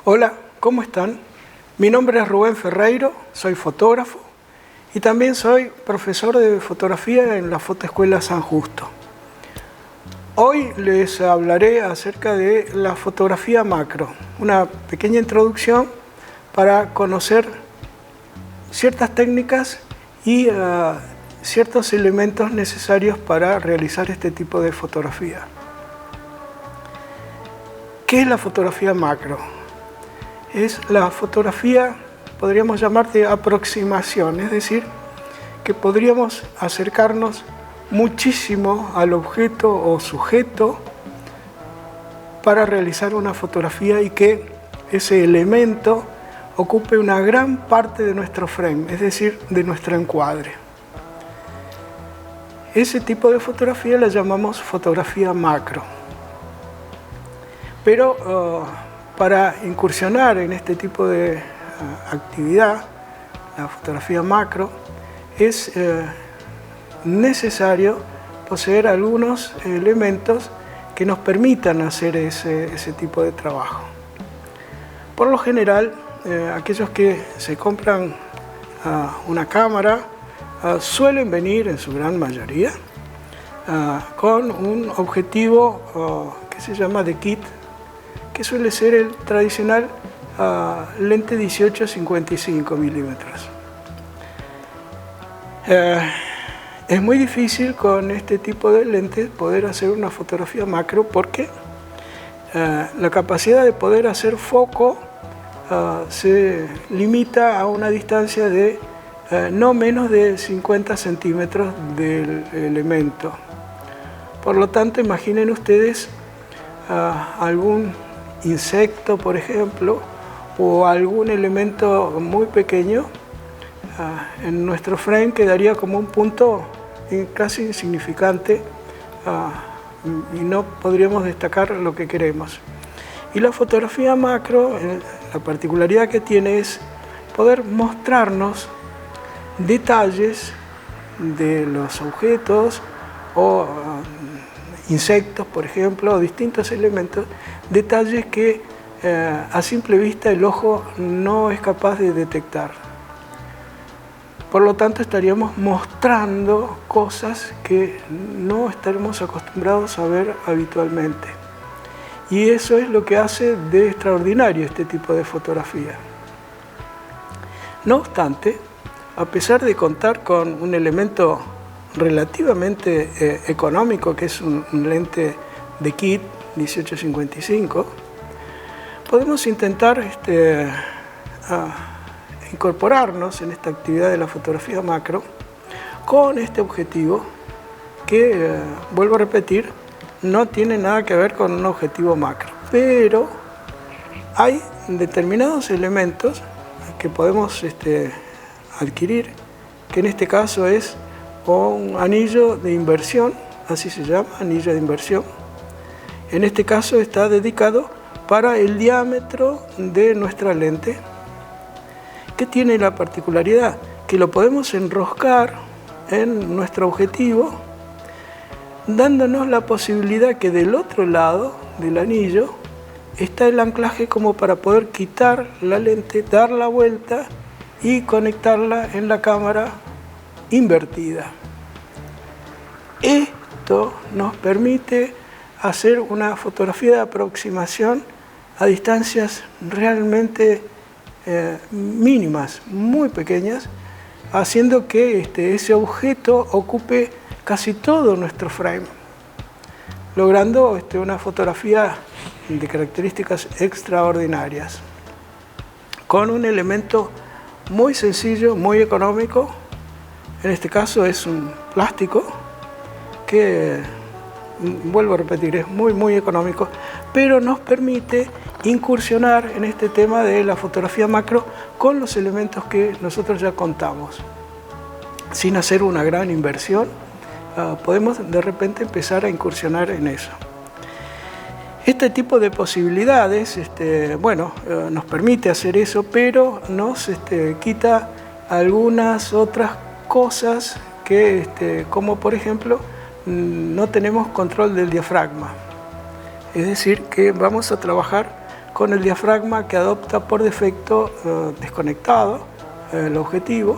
Hola, ¿cómo están? Mi nombre es Rubén Ferreiro, soy fotógrafo y también soy profesor de fotografía en la Fotoescuela San Justo. Hoy les hablaré acerca de la fotografía macro, una pequeña introducción para conocer ciertas técnicas y ciertos elementos necesarios para realizar este tipo de fotografía. ¿Qué es la fotografía macro? Es la fotografía, podríamos llamar de aproximación, es decir, que podríamos acercarnos muchísimo al objeto o sujeto para realizar una fotografía y que ese elemento ocupe una gran parte de nuestro frame, es decir, de nuestro encuadre. Ese tipo de fotografía la llamamos fotografía macro. Pero para incursionar en este tipo de actividad, la fotografía macro, es necesario poseer algunos elementos que nos permitan hacer ese tipo de trabajo. Por lo general, aquellos que se compran una cámara suelen venir en su gran mayoría con un objetivo que se llama de kit, que suele ser el tradicional lente 18-55 milímetros. Es muy difícil con este tipo de lentes poder hacer una fotografía macro porque la capacidad de poder hacer foco se limita a una distancia de no menos de 50 centímetros del elemento. Por lo tanto, imaginen ustedes algún insecto, por ejemplo, o algún elemento muy pequeño en nuestro frame quedaría como un punto casi insignificante y no podríamos destacar lo que queremos. Y la fotografía macro, la particularidad que tiene es poder mostrarnos detalles de los objetos o insectos, por ejemplo, o distintos elementos, detalles que a simple vista el ojo no es capaz de detectar. Por lo tanto, estaríamos mostrando cosas que no estaremos acostumbrados a ver habitualmente. Y eso es lo que hace de extraordinario este tipo de fotografía. No obstante, a pesar de contar con un elemento relativamente económico, que es un lente de kit 18-55, podemos intentar incorporarnos en esta actividad de la fotografía macro con este objetivo que, vuelvo a repetir, no tiene nada que ver con un objetivo macro, pero hay determinados elementos que podemos adquirir, que en este caso es un anillo de inversión, así se llama, anillo de inversión. En este caso está dedicado para el diámetro de nuestra lente, que tiene la particularidad que lo podemos enroscar en nuestro objetivo, dándonos la posibilidad que del otro lado del anillo está el anclaje como para poder quitar la lente, dar la vuelta y conectarla en la cámara invertida. Esto nos permite hacer una fotografía de aproximación a distancias realmente mínimas, muy pequeñas, haciendo que ese objeto ocupe casi todo nuestro frame, logrando una fotografía de características extraordinarias, con un elemento muy sencillo, muy económico. En este caso es un plástico que, vuelvo a repetir, es muy económico, pero nos permite incursionar en este tema de la fotografía macro con los elementos que nosotros ya contamos. Sin hacer una gran inversión, podemos de repente empezar a incursionar en eso. Este tipo de posibilidades, nos permite hacer eso, pero nos quita algunas otras cosas que, como por ejemplo, no tenemos control del diafragma. Es decir, que vamos a trabajar con el diafragma que adopta por defecto desconectado el objetivo.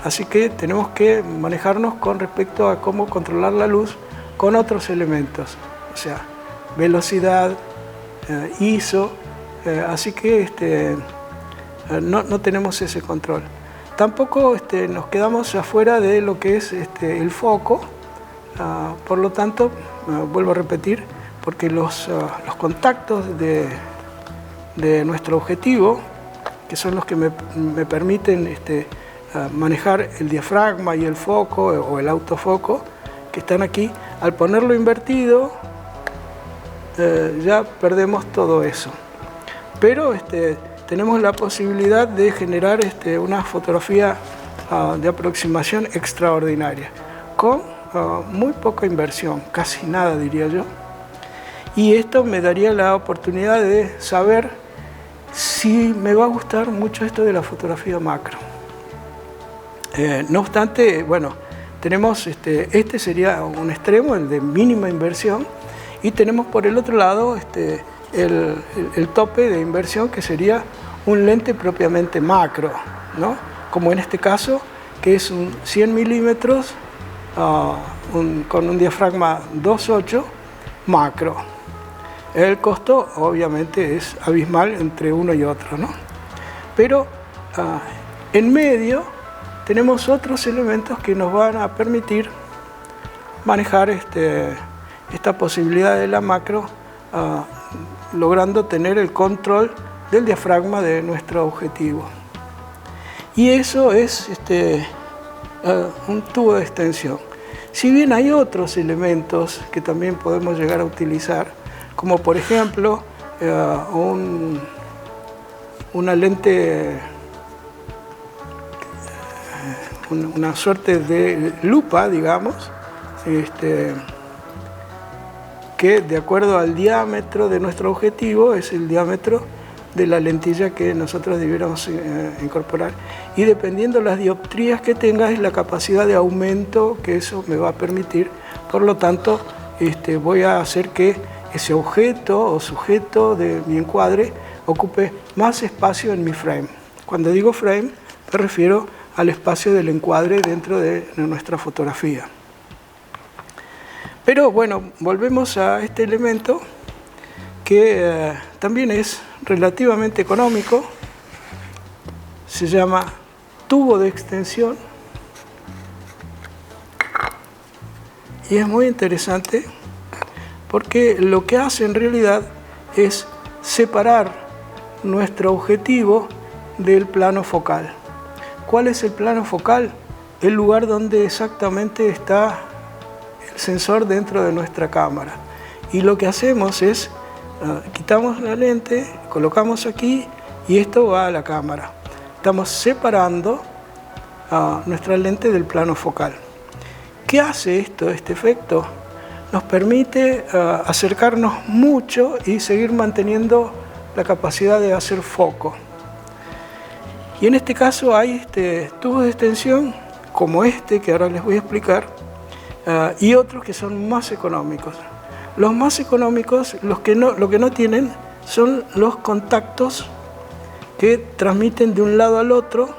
Así que tenemos que manejarnos con respecto a cómo controlar la luz con otros elementos, o sea, velocidad, ISO, así que no tenemos ese control. Tampoco nos quedamos afuera de lo que es el foco, por lo tanto, vuelvo a repetir, porque los contactos de nuestro objetivo, que son los que me permiten manejar el diafragma y el foco o el autofoco, que están aquí, al ponerlo invertido, ya perdemos todo eso. Pero tenemos la posibilidad de generar una fotografía de aproximación extraordinaria, con muy poca inversión, casi nada diría yo. Y esto me daría la oportunidad de saber si me va a gustar mucho esto de la fotografía macro. No obstante, bueno, tenemos este sería un extremo, el de mínima inversión, y tenemos por el otro lado el tope de inversión, que sería un lente propiamente macro, ¿no? Como en este caso, que es un 100 milímetros con un diafragma 2.8 macro. El costo obviamente es abismal entre uno y otro, ¿no? Pero en medio tenemos otros elementos que nos van a permitir manejar esta posibilidad de la macro, logrando tener el control del diafragma de nuestro objetivo. Y eso es un tubo de extensión. Si bien hay otros elementos que también podemos llegar a utilizar, como por ejemplo una lente, una suerte de lupa, digamos, que de acuerdo al diámetro de nuestro objetivo es el diámetro de la lentilla que nosotros debiéramos incorporar, y dependiendo de las dioptrías que tenga es la capacidad de aumento que eso me va a permitir. Por lo tanto, voy a hacer que ese objeto o sujeto de mi encuadre ocupe más espacio en mi frame. Cuando digo frame, me refiero al espacio del encuadre dentro de nuestra fotografía. Pero bueno, volvemos a este elemento que también es relativamente económico. Se llama tubo de extensión y es muy interesante porque lo que hace en realidad es separar nuestro objetivo del plano focal. ¿Cuál es el plano focal? El lugar donde exactamente está el sensor dentro de nuestra cámara. Y lo que hacemos es, quitamos la lente, colocamos aquí y esto va a la cámara. Estamos separando nuestra lente del plano focal. ¿Qué hace este efecto? Nos permite acercarnos mucho y seguir manteniendo la capacidad de hacer foco. Y en este caso hay tubos de extensión como que ahora les voy a explicar, y otros que son más económicos. Los más económicos, lo que no tienen son los contactos que transmiten de un lado al otro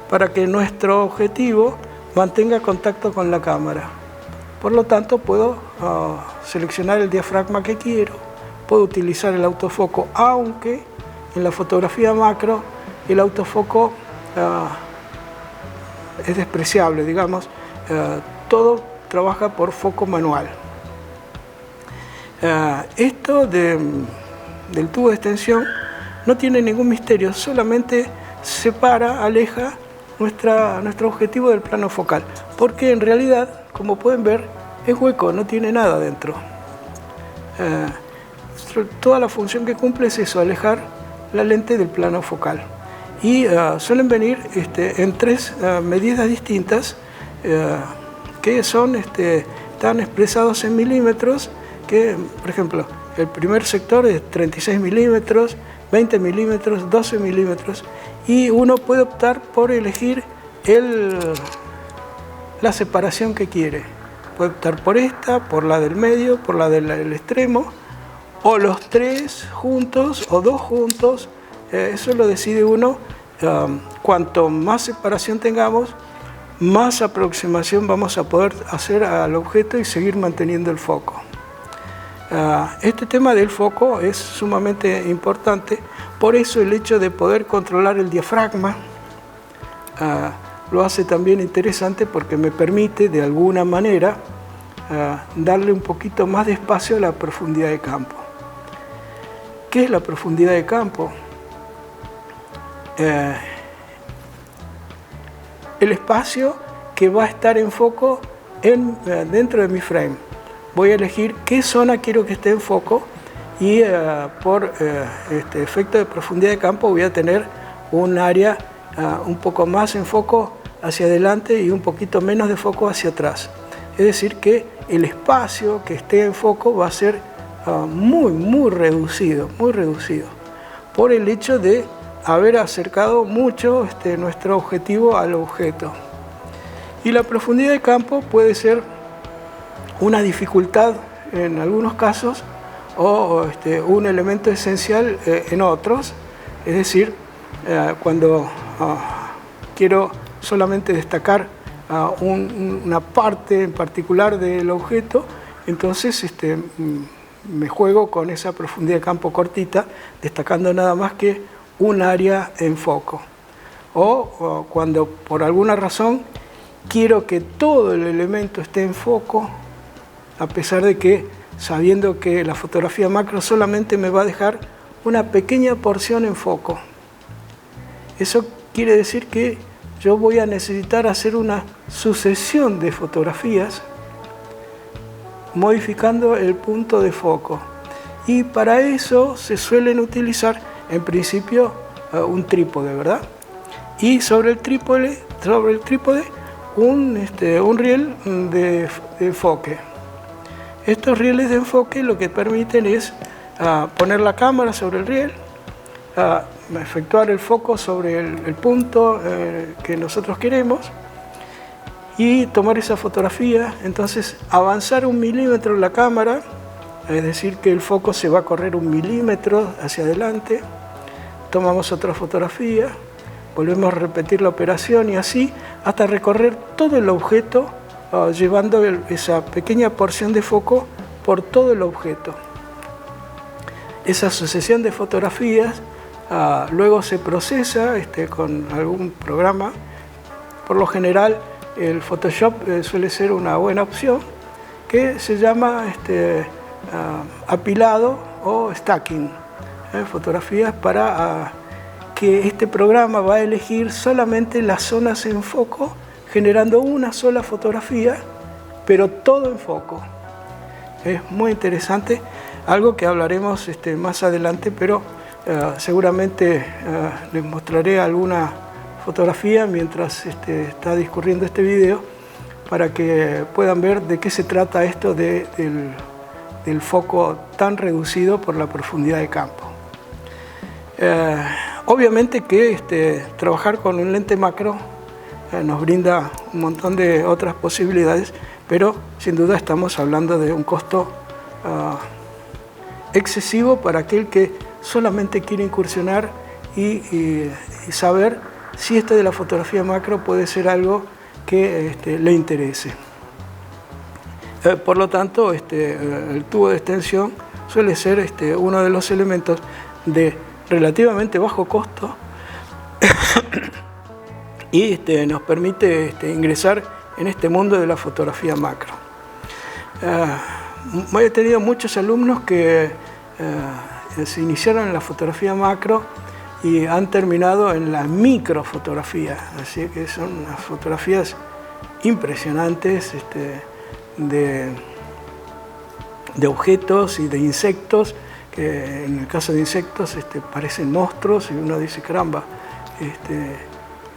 para que nuestro objetivo mantenga contacto con la cámara. Por lo tanto, puedo seleccionar el diafragma que quiero, puedo utilizar el autofoco, aunque en la fotografía macro el autofoco es despreciable, digamos, todo trabaja por foco manual. Esto del tubo de extensión no tiene ningún misterio, solamente separa, aleja nuestro objetivo del plano focal, porque en realidad, como pueden ver, es hueco, no tiene nada dentro. Toda la función que cumple es eso, alejar la lente del plano focal. Y suelen venir en tres medidas distintas que están expresados en milímetros, que por ejemplo el primer sector es 36 milímetros, 20 milímetros, 12 milímetros, y uno puede optar por elegir la separación que quiere. Puede optar por esta, por la del medio, por la del extremo, o los 3 juntos o 2 juntos, eso lo decide uno. Cuanto más separación tengamos, más aproximación vamos a poder hacer al objeto y seguir manteniendo el foco. Este tema del foco es sumamente importante, por eso el hecho de poder controlar el diafragma lo hace también interesante, porque me permite de alguna manera darle un poquito más de espacio a la profundidad de campo. ¿Qué es la profundidad de campo? El espacio que va a estar en foco dentro de mi frame. Voy a elegir qué zona quiero que esté en foco y por este efecto de profundidad de campo voy a tener un área un poco más en foco hacia adelante y un poquito menos de foco hacia atrás. Es decir, que el espacio que esté en foco va a ser muy reducido, por el hecho de haber acercado mucho nuestro objetivo al objeto. Y la profundidad de campo puede ser una dificultad en algunos casos o un elemento esencial en otros. Es decir, cuando quiero solamente destacar una parte en particular del objeto, entonces me juego con esa profundidad de campo cortita, destacando nada más que un área en foco. O cuando por alguna razón quiero que todo el elemento esté en foco, a pesar de que, sabiendo que la fotografía macro solamente me va a dejar una pequeña porción en foco. Eso quiere decir que yo voy a necesitar hacer una sucesión de fotografías modificando el punto de foco. Y para eso se suelen utilizar, en principio, un trípode, ¿verdad? Y sobre el trípode un riel de enfoque. Estos rieles de enfoque lo que permiten es poner la cámara sobre el riel, efectuar el foco sobre el punto que nosotros queremos y tomar esa fotografía. Entonces avanzar 1 milímetro la cámara, es decir que el foco se va a correr 1 milímetro hacia adelante, tomamos otra fotografía, volvemos a repetir la operación y así hasta recorrer todo el objeto, llevando esa pequeña porción de foco por todo el objeto. Esa sucesión de fotografías luego se procesa con algún programa. Por lo general el Photoshop suele ser una buena opción, que se llama apilado o stacking. Fotografías para que este programa va a elegir solamente las zonas en foco, generando una sola fotografía, pero todo en foco. Es muy interesante, algo que hablaremos más adelante, pero seguramente les mostraré alguna fotografía mientras está discurriendo este video, para que puedan ver de qué se trata esto del foco tan reducido por la profundidad de campo. Obviamente que trabajar con un lente macro nos brinda un montón de otras posibilidades, pero sin duda estamos hablando de un costo excesivo para aquel que solamente quiere incursionar y saber si esto de la fotografía macro puede ser algo que le interese. Por lo tanto, el tubo de extensión suele ser uno de los elementos de relativamente bajo costo y nos permite ingresar en este mundo de la fotografía macro. He tenido muchos alumnos que se iniciaron en la fotografía macro y han terminado en la microfotografía, así que son unas fotografías impresionantes de objetos y de insectos, que en el caso de insectos parecen monstruos y uno dice, caramba,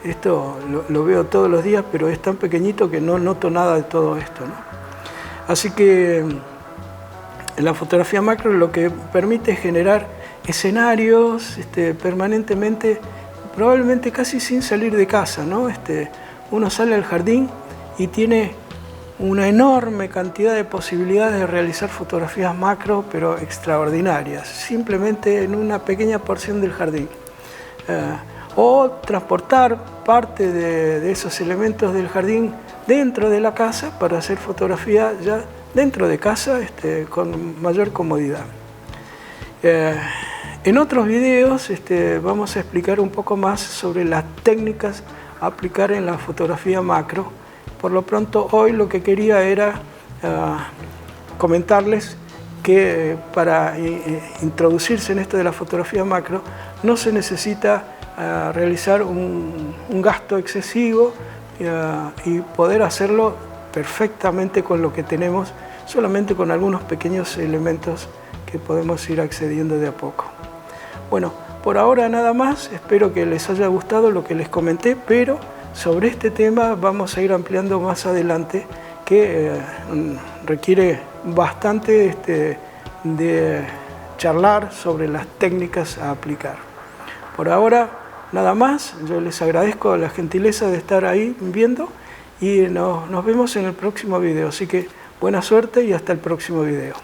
esto lo veo todos los días, pero es tan pequeñito que no noto nada de todo esto, ¿no? Así que la fotografía macro lo que permite es generar escenarios permanentemente, probablemente casi sin salir de casa, ¿no? Uno sale al jardín y tiene una enorme cantidad de posibilidades de realizar fotografías macro, pero extraordinarias, simplemente en una pequeña porción del jardín. O transportar parte de esos elementos del jardín dentro de la casa para hacer fotografía ya dentro de casa con mayor comodidad. En otros videos vamos a explicar un poco más sobre las técnicas a aplicar en la fotografía macro. Por lo pronto, hoy lo que quería era comentarles que para introducirse en esto de la fotografía macro no se necesita realizar un gasto excesivo y poder hacerlo perfectamente con lo que tenemos, solamente con algunos pequeños elementos que podemos ir accediendo de a poco. Bueno, por ahora nada más, espero que les haya gustado lo que les comenté, pero sobre este tema vamos a ir ampliando más adelante, que requiere bastante de charlar sobre las técnicas a aplicar. Por ahora nada más, yo les agradezco la gentileza de estar ahí viendo y nos vemos en el próximo video, así que buena suerte y hasta el próximo video.